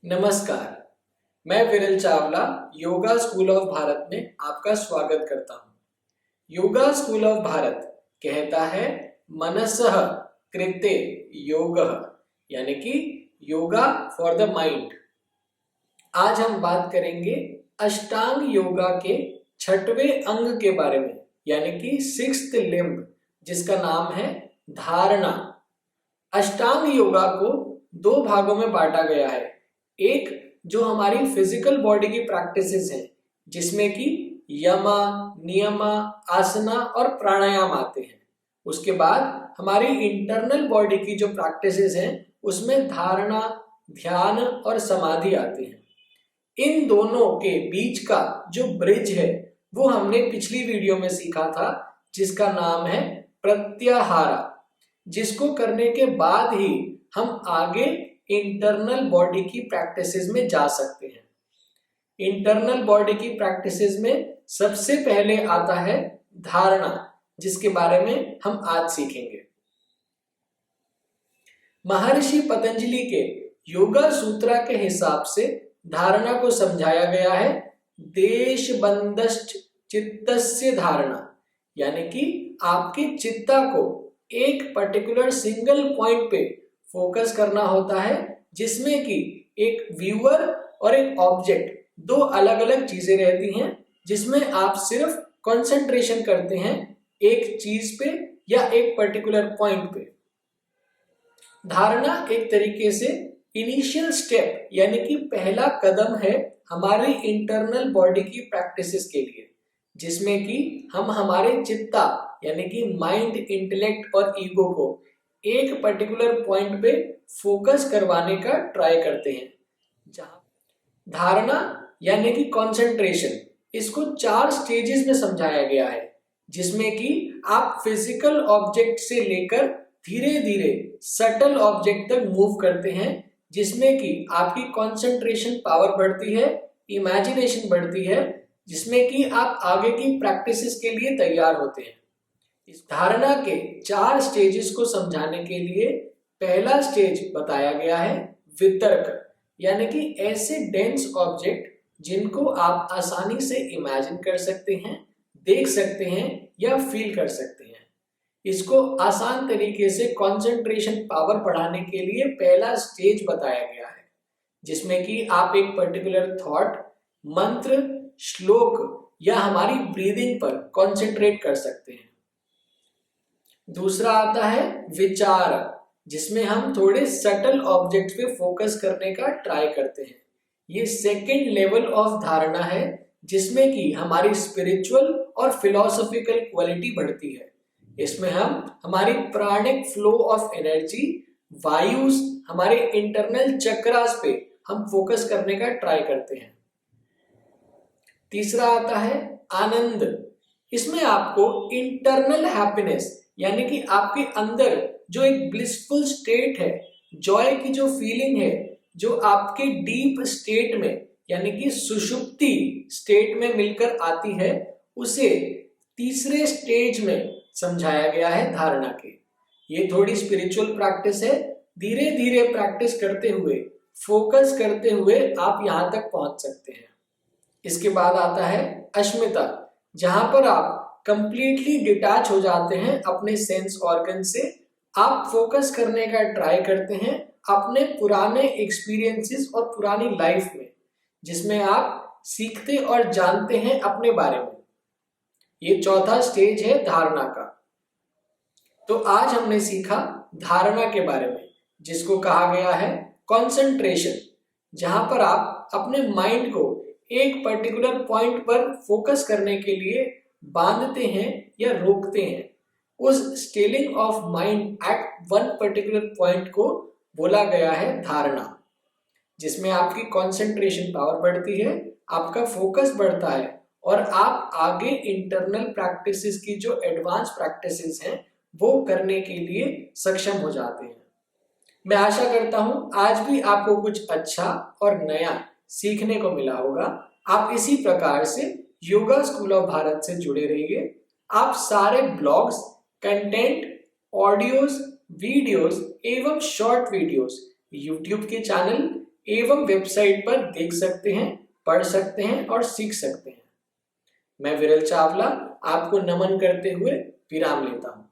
नमस्कार, मैं विरल चावला योगा स्कूल ऑफ भारत में आपका स्वागत करता हूँ। योगा स्कूल ऑफ भारत कहता है मनसः कृते योगः, यानी कि योगा फॉर द माइंड। आज हम बात करेंगे अष्टांग योगा के छठवें अंग के बारे में, यानी कि सिक्स्थ लिम्ब, जिसका नाम है धारणा। अष्टांग योगा को दो भागों में बांटा गया है। एक जो हमारी फिजिकल बॉडी की प्रैक्टिसेस हैं, जिसमें कि यमा, नियमा, आसना और प्राणायाम आते हैं। उसके बाद हमारी इंटरनल बॉडी की जो प्रैक्टिसेस हैं, उसमें धारणा, ध्यान और समाधि आते हैं। इन दोनों के बीच का जो ब्रिज है वो हमने पिछली वीडियो में सीखा था, जिसका नाम है प्रत्याहारा, जिसको करने के बाद ही हम आगे इंटरनल बॉडी की प्रैक्टिसेस में जा सकते हैं। इंटरनल बॉडी की प्रैक्टिसेस में सबसे पहले आता है धारणा, जिसके बारे में हम आज सीखेंगे। महर्षि पतंजलि के योगा सूत्रा के हिसाब से धारणा को समझाया गया है देशबंधश्च चित्तस्य धारणा, यानी कि आपके चित्ता को एक पर्टिकुलर सिंगल पॉइंट पे फोकस करना होता है, जिसमें कि एक व्यूअर और एक ऑब्जेक्ट, दो अलग अलग चीजें रहती हैं, जिसमें आप सिर्फ कंसंट्रेशन करते हैं एक चीज पे या एक पर्टिकुलर पॉइंट पे। धारणा एक तरीके से इनिशियल स्टेप, यानी कि पहला कदम है हमारी इंटरनल बॉडी की प्रैक्टिसेस के लिए, जिसमें कि हम हमारे चित्ता यानी कि माइंड, इंटेलेक्ट और ईगो को एक पर्टिकुलर पॉइंट पे फोकस करवाने का ट्राई करते हैं। जहां धारणा यानी कि कंसंट्रेशन, इसको 4 स्टेजेस में समझाया गया है, जिसमें कि आप फिजिकल ऑब्जेक्ट से लेकर धीरे धीरे सटल ऑब्जेक्ट तक मूव करते हैं, जिसमें कि आपकी कंसंट्रेशन पावर बढ़ती है, इमेजिनेशन बढ़ती है, जिसमें कि आप आगे की प्रैक्टिसेस के लिए तैयार होते हैं। इस धारणा के 4 स्टेजेस को समझाने के लिए पहला स्टेज बताया गया है वितर्क, यानी कि ऐसे डेंस ऑब्जेक्ट जिनको आप आसानी से इमेजिन कर सकते हैं, देख सकते हैं या फील कर सकते हैं। इसको आसान तरीके से कंसंट्रेशन पावर बढ़ाने के लिए पहला स्टेज बताया गया है, जिसमें कि आप एक पर्टिकुलर थॉट, मंत्र, श्लोक या हमारी ब्रीदिंग पर कंसंट्रेट कर सकते हैं। दूसरा आता है विचार, जिसमें हम थोड़े सटल ऑब्जेक्ट पे फोकस करने का ट्राई करते हैं। ये सेकेंड लेवल ऑफ धारणा है, जिसमें कि हमारी स्पिरिचुअल और फिलोसॉफिकल क्वालिटी बढ़ती है। इसमें हम हमारी प्राणिक फ्लो ऑफ एनर्जी, वायुस, हमारे इंटरनल चक्रास पे हम फोकस करने का ट्राई करते हैं। तीसरा आता है आनंद। इसमें आपको इंटरनल हैप्पीनेस, यानी कि आपके अंदर जो एक ब्लिसफुल स्टेट है, जॉय की जो फीलिंग है, जो आपके डीप स्टेट में यानी कि सुषुप्ति स्टेट में मिलकर आती है, उसे तीसरे स्टेज में समझाया गया है धारणा के। ये थोड़ी स्पिरिचुअल प्रैक्टिस है। धीरे धीरे प्रैक्टिस करते हुए, फोकस करते हुए आप यहां तक पहुंच सकते हैं। इसके बाद आता है अश्मिता, जहां पर आप कंप्लीटली डिटैच हो जाते हैं अपने सेंस ऑर्गन से। आप फोकस करने का ट्राई करते हैं अपने पुराने एक्सपीरियंसेस और पुरानी लाइफ में, जिसमें आप सीखते और जानते हैं अपने बारे में। ये चौथा स्टेज है धारणा का। तो आज हमने सीखा धारणा के बारे में, जिसको कहा गया है कंसंट्रेशन, जहां पर आप अपने माइंड को एक पर्टिकुलर पॉइंट पर फोकस करने के लिए बांधते हैं या रोकते हैं। उस stalling of mind at one particular point को बोला गया है धारणा, जिसमें आपकी कंसंट्रेशन पावर बढ़ती है, आपका फोकस बढ़ता है और आप आगे इंटरनल प्रैक्टिसेस की जो एडवांस प्रैक्टिसेस हैं वो करने के लिए सक्षम हो जाते हैं। मैं आशा करता हूं आज भी आपको कुछ अच्छा और नया सीखने को मिला होगा। आप इसी प्रकार से योगा स्कूल ऑफ भारत से जुड़े रहिए। आप सारे ब्लॉग्स, कंटेंट, ऑडियोज, वीडियोस एवं शॉर्ट वीडियोस यूट्यूब के चैनल एवं वेबसाइट पर देख सकते हैं, पढ़ सकते हैं और सीख सकते हैं। मैं विरल चावला आपको नमन करते हुए विराम लेता हूं।